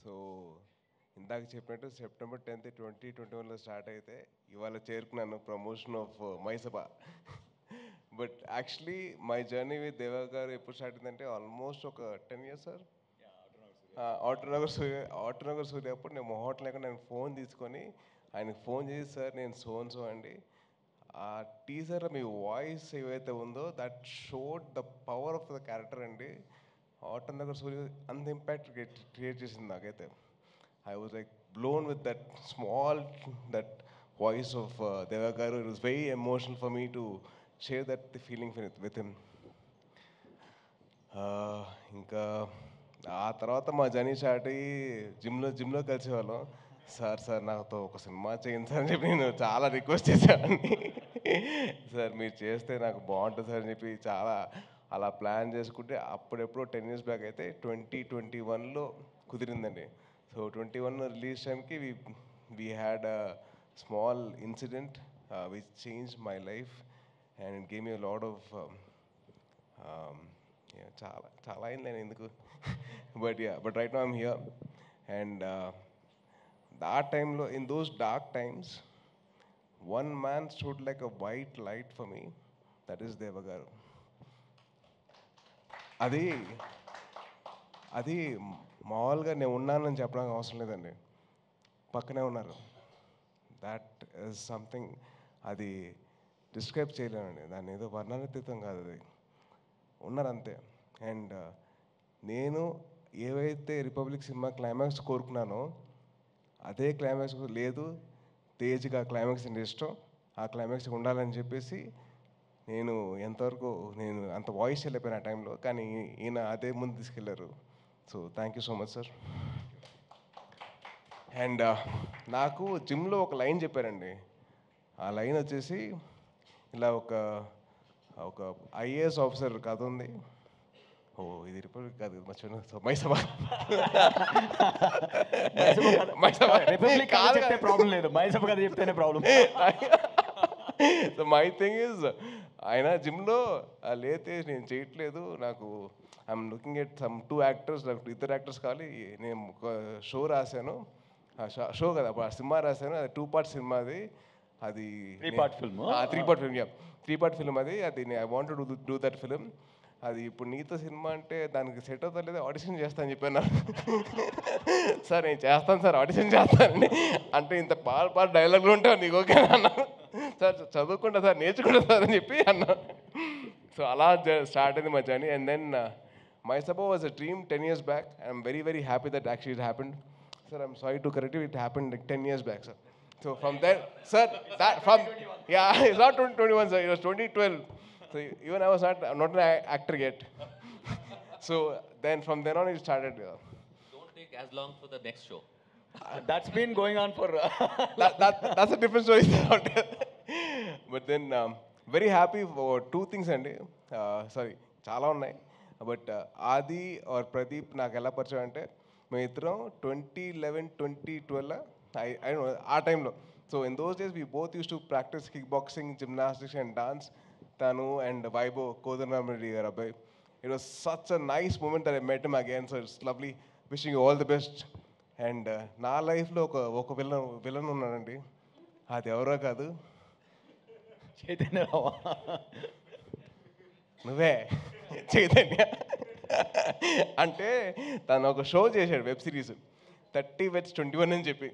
So ఇందాక చెప్పినట్టు September 10th 2021లో start అయితే ఇవాళ చేరుకున్నాను promotion of Mayasabha. But actually my journey with Deva garu ఎప్పుడు స్టార్ట్ అయిందంటే ఆల్మోస్ట్ ఒక 10 years సార్. ఆటోనగర్ సూర్య అప్పుడు నేను మొహోట్ లేకుండా నేను ఫోన్ తీసుకొని ఆయనకు ఫోన్ చేసి సార్ నేను సో అండి, ఆ టీజర్ మీ వాయిస్ ఏవైతే ఉందో that showed the power of the character అండి. ఆటన్ దగ్గర సూర్య అంత ఇంపాక్ట్ క్రియేట్ చేసింది నాకైతే. I was like blown with that small that voice of దేవా గారు. It was very emotional for me to share that the feeling with him. ఇంకా ఆ తర్వాత మా జర్నీ స్టార్ట్ అయ్యి జిమ్లో కలిసేవాళ్ళం. సార్ నాతో ఒక సినిమా చేయండి సార్ అని చెప్పి నేను చాలా రిక్వెస్ట్ చేశానండి. సార్ మీరు చేస్తే నాకు బాగుంటుంది సార్ అని చెప్పి చాలా అలా ప్లాన్ చేసుకుంటే అప్పుడెప్పుడో 10 years బ్యాక్ అయితే 2021లో కుదిరిందండి. సో 21 రిలీజ్ టైంకి we had a small incident which change my life and it gave me a lot of చాలా చాలా అయింది నేను ఎందుకు. But right now I'm here. And ఆ టైంలో in those dark times one man stood like a white light for me, that is దేవ గారు. అది అది మామూలుగా నేను ఉన్నానని చెప్పడానికి అవసరం లేదండి, పక్కనే ఉన్నారు. దాట్ ఈస్ సంథింగ్, అది డిస్క్రైబ్ చేయలేనండి, దాన్ని ఏదో వర్ణనాతీతం కాదు, అది ఉన్నారంతే. అండ్ నేను ఏవైతే రిపబ్లిక్ సినిమా క్లైమాక్స్ కోరుకున్నానో అదే క్లైమాక్స్ లేదు, తేజ్గా క్లైమాక్స్ అంటే ఇష్టం, ఆ క్లైమాక్స్ ఉండాలని చెప్పేసి నేను ఎంతవరకు నేను అంత వాయిస్ వెళ్ళిపోయాను ఆ టైంలో. కానీ ఈయన అదే ముందు తీసుకెళ్లారు. So thank you so much sir. And నాకు జిమ్లో ఒక లైన్ చెప్పారండి. ఆ లైన్ వచ్చేసి ఇలా ఒక ఒక ఐఏఎస్ ఆఫీసర్ కథ ఉంది. ఓ ఇది రిపబ్లిక్ కాదు మర్చిపోయినా. సో మైసభ రిపబ్లిక్ కాదు చెప్తే ప్రాబ్లం లేదు, మైసభ కథ చెప్తేనే problem. So my thing is ఆయన జిమ్లో లేతే నేను చేయట్లేదు, నాకు I'm looking at some 2 actors, నాకు 2 actors కావాలి. నేను ఒక షో రాశాను, షో కదా అప్పుడు సినిమా రాశాను, అది 2 part సినిమా. అది 3-part film. 3-part film, 3-part film. అది I want to do that film. అది ఇప్పుడు నీతో సినిమా అంటే దానికి సెట్ అవుతా లేదా, ఆడిషన్ చేస్తాను చెప్పాను. సార్ నేను చేస్తాను సార్, ఆడిషన్ చేస్తానండి అంటే ఇంత పాట డైలాగులు ఉంటావు నీకు ఓకే అన్నా. సార్ చదువుకుంటా సార్, నేర్చుకుంటా సార్ అని చెప్పి అన్నా. సో అలా స్టార్ట్ అయింది మా journey. And then Mayasabha was a dream 10 years back. I'm very very happy that actually it happened. Sir, I'm sorry to correct you, it happened like 10 years back, sir. So from there, sir, it's not 2021, sir, it was 2012. So even I was not an actor yet. So then from then on it started. Don't take as long for the next show. That's been going on for That's a different story. But then very happy for 2 things అండి. Sorry చాలా ఉన్నాయి. But ఆది are Pradeep నాకు ఎలా పరిచయం అంటే మేమిద్దరం 2011 2012 ఆ టైంలో. So in those days we both use to practise kickboxing, gymnastics and dance. తను అండ్ వైభవ్ కోదండరామిరెడ్డి గారు అబ్బాయి. It was such a nice moment that I met him again. So it's lovely, wishing you all the best. And నా లైఫ్లో ఒక villain ఉన్నాడండి, అది ఎవరో కాదు, చైతన్యరావు. నువ్వే చైతన్య. అంటే తను ఒక షో చేశాడు, వెబ్ సిరీస్ 30 Weds 21 అని చెప్పి.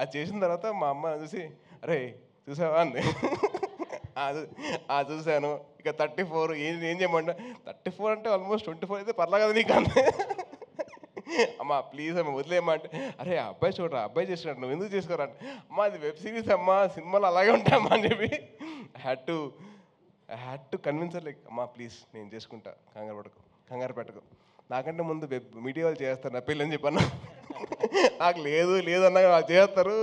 అది చేసిన తర్వాత మా అమ్మ చూసి అరే చూసావా అంది. చూశాను. ఇక 34 ఏం చేయమంటా, 34 అంటే ఆల్మోస్ట్ 24 అయితే పర్లా కదా నీకు అంతే. అమ్మా ప్లీజ్ అమ్మ వదిలేయమంటే, అరే అబ్బాయి చూడరా అబ్బాయి చేసినట్టు నువ్వు ఎందుకు చేసుకోరా అంటే, అమ్మ అది వెబ్ సిరీస్ అమ్మా, సినిమాలు అలాగే ఉంటాయమ్మా అని చెప్పి I had to convince like అమ్మా ప్లీజ్ నేను చేసుకుంటా, కంగారు పెట్టకు, నాకంటే ముందు మీడియా వాళ్ళు చేస్తారు నా పెళ్ళి అని చెప్పన్నా. నాకు లేదన్నా వాళ్ళు చేస్తారు.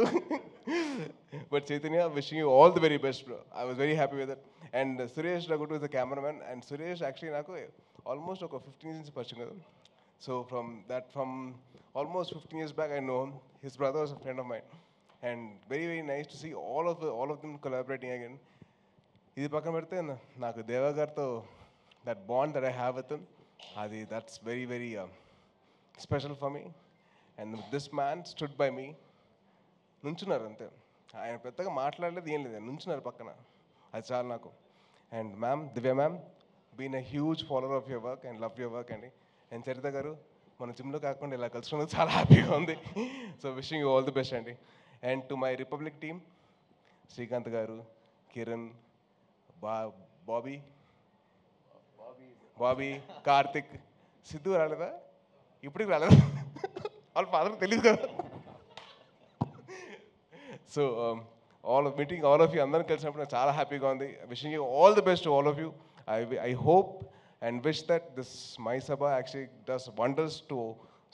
But Chaitanya, wishing you all the very best bro. I was very happy with that. And Suresh Raghutu is the cameraman. And Suresh actually నాకు ఆల్మోస్ట్ ఒక 15 years పరిచయం కదా. So from almost 15 years back I know him. His brother was a friend of mine. And very very nice to see all of them collaborating again. ఇది పక్కన పెడితే నాకు దేవా గారితో that bond that I have with him, అది that's very very special for me. And this man stood by me. నుంచున్నారు అంతే, ఆయన పెద్దగా మాట్లాడలేదు, ఏం లేదు, నుంచున్నారు పక్కన. అది చాలు నాకు. And ma'am, Divya ma'am, been a huge follower of your work and love your work అండి. అండ్ చరిత గారు, మన జిమ్లో కాకుండా ఇలా కలుసుకున్నది చాలా హ్యాపీగా ఉంది. So wishing you all the best అండి. And to my Republic team, Srikanth garu, Kiran, Bobby, Karthik, Siddhu రాలేదా? ఇప్పటికి రాలేదా? వాళ్ళ ఫాదర్ తెలియదు కదా. So meeting all of you అందరం కలిసినప్పుడు నాకు చాలా హ్యాపీగా ఉంది. Wishing you all the best to all of you. I hope and wish that this My Sabha actually does wonders to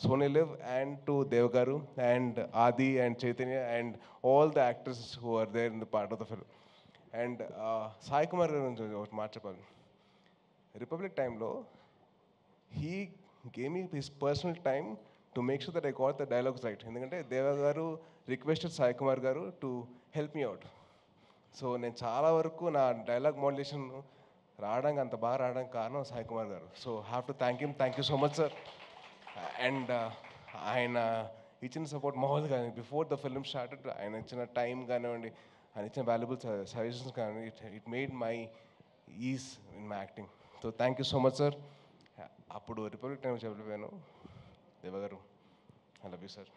Sony Live and to Dev Garu and Adi and Chaitanya and all the actors who are there in the part of the film. And Sai Kumar garu ఒకటి మాట చెప్పాలి. Republic టైంలో he gave me his personal time to make sure that I got the dialogues right. ఎందుకంటే దేవ గారు requested Sai Kumar గారు to help me out. So నేను చాలా వరకు నా డైలాగ్ మోడ్యులేషన్ రావడానికి, అంత బాగా రావడానికి కారణం సాయి కుమార్ గారు. So have to thank him. Thank you so much sir. And ఆయన ఇచ్చిన సపోర్ట్ మామూలు కానీ బిఫోర్ ద ఫిల్మ్ స్టార్టెడ్ ఆయన ఇచ్చిన టైం కానివ్వండి, ఆయన ఇచ్చిన వాల్యుబుల్ సజెషన్స్ కానివ్వండి, it made my ease in my acting. So thank you so much sir. అప్పుడు రిపబ్లిక్ టైం చెప్పలేను. దేవగారు, I love you sir.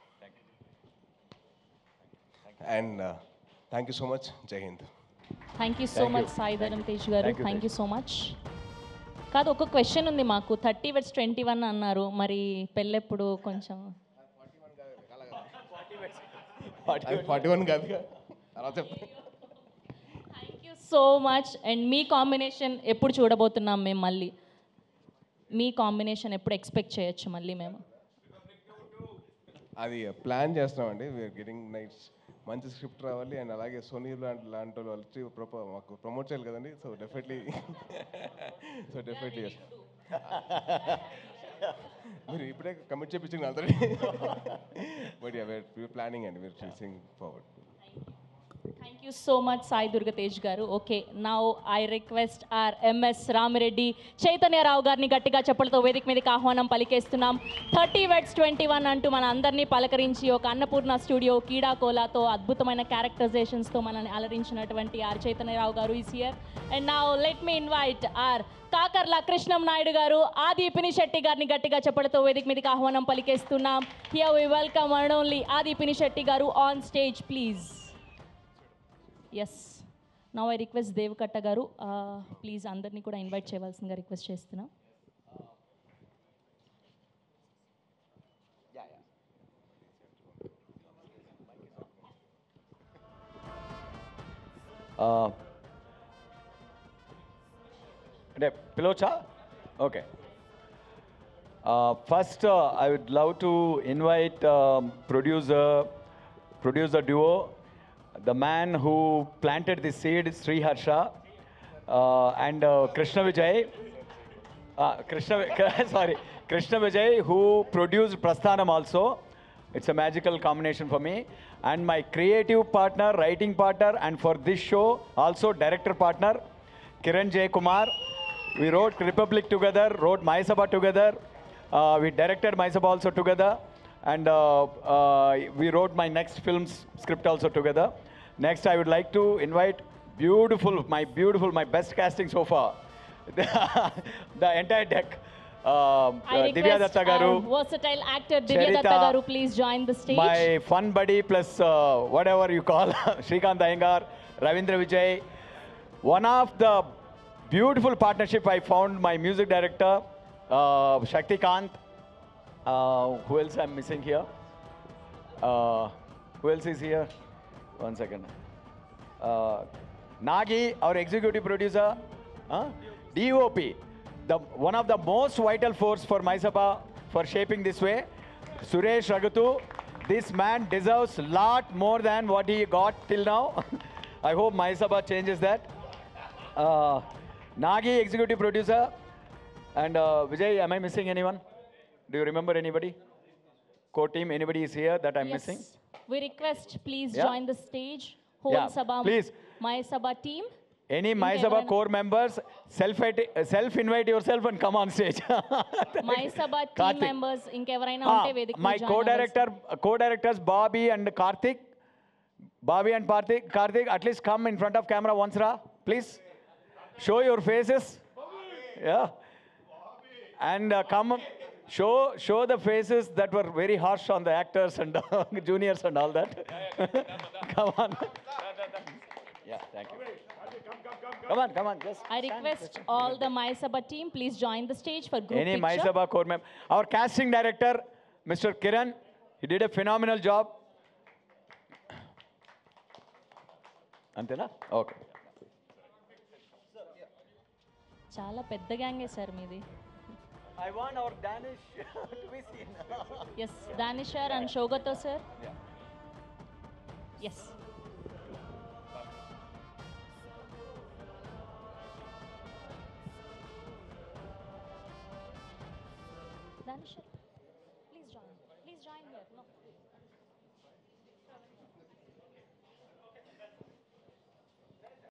And thank you so much. Jai Hind. Thank you so much Sai Dharam Tej garu. Thank you so much. కాదు, ఒక question ఉంది మాకు. 30/21 అన్నారు, మరి పెళ్ళెప్పుడు? కొంచెం 41 కాదు అలా చెప్తాను. Thank you so much. And me combination ఎప్పుడు చూడబోతున్నాం మేము? మళ్ళీ మీ కాంబినేషన్ ఎప్పుడు ఎక్స్పెక్ట్ చేయొచ్చు మళ్ళీ మేము? అది ప్లాన్ చేస్తున్నామండి. వీఆర్ గెటింగ్ నైట్స్, మంచి స్క్రిప్ట్ రావాలి. అండ్ అలాగే సోనీ లాంటి వాళ్ళు వచ్చి మాకు ప్రమోట్ చేయాలి కదండి. సో డెఫినెట్లీ మీరు ఇప్పుడే కమిట్ చేయించింది ఆల్రెడీ. బట్ వీఆర్ ప్లానింగ్ అండి, we're facing forward. Thank you so much Sai Durga Tej garu. Okay, now I request R MS Ramireddy, Chaitanya Rao గారిని గట్టిగా చెప్పలతో వేదిక మీదకి ఆహ్వానం పలికేస్తున్నాం. 30/21 అంటూ మన అందరినీ పలకరించి ఒక అన్నపూర్ణ స్టూడియో కీడా కోలాతో అద్భుతమైన క్యారెక్టరైజేషన్స్తో మనల్ని అలరించినటువంటి R Chaitanya Rao garu is here. And now let me invite R Kakarla Krishnam Naidu garu, Aadi Pinisetty గారిని గట్టిగా చెప్పలతో వేదిక మీదకి ఆహ్వానం పలికేస్తున్నాం. Here we welcome one only Aadi Pinisetty garu on stage please. Yes, now I request Deva Katta garu, please అందరినీ కూడా ఇన్వైట్ చేయవలసిందిగా రిక్వెస్ట్ చేస్తున్నాం. అంటే పిలవచ్చా? Okay. First I would love to invite producer duo, the man who planted the seed, Sri Harsha, and Krishna Vijay, Krishna Vijay, who produced Prasthanam also. It's a magical combination for me. And my creative partner, writing partner, and for this show, also director partner, Kiran J. Kumar. We wrote Republic together, wrote My Sabha together. We directed My Sabha also together. And we wrote my next film's script also together. Next, I would like to invite my best casting so far, the entire deck. I Divya request Datta garu, our versatile actor Divya Charita, Datta garu, please join the stage. my fun buddy plus whatever you call Shrikant Iyengar, Ravindra Vijay. One of the beautiful partnership I found, my music director Shakti Kant. Who else I'm missing here? Who else is here? One second. Nagi, our executive producer. DOP, one of the most vital force for My Sabha for shaping this way. Suresh Raghutu, this man deserves a lot more than what he got till now. I hope My Sabha changes that. Nagi, executive producer. And Vijay, am I missing anyone? Do you remember anybody? Core team, anybody is here that I'm Yes. missing? We request, please Yeah. join the stage. Whole Yeah, Sabha, please. My Sabha team. Any My Sabha ఇంకెవరైనా? core members, self-invite yourself and come on stage. My Sabha team Karthik. Members ఇంకెవరైనా Ah, ఉంటే వేదిక my co-directors Bobby and Karthik. Bobby and Karthik, at least come in front of camera once, please. Show your faces. Yeah. And come, show the faces that were very harsh on the actors and juniors and all that. Come on. Yeah, thank you. Come on, just. I request all the My Sabha team, please join the stage for group Any picture. My Sabha core member. Our casting director, Mr. Kiran, he did a phenomenal job. Antena? Okay. చాలా పెద్ద గ్యాంగే sir మీది. I want our Danish to be seen. Yes Danish sir and షోగతో sir. Yes Danish sir please join here. No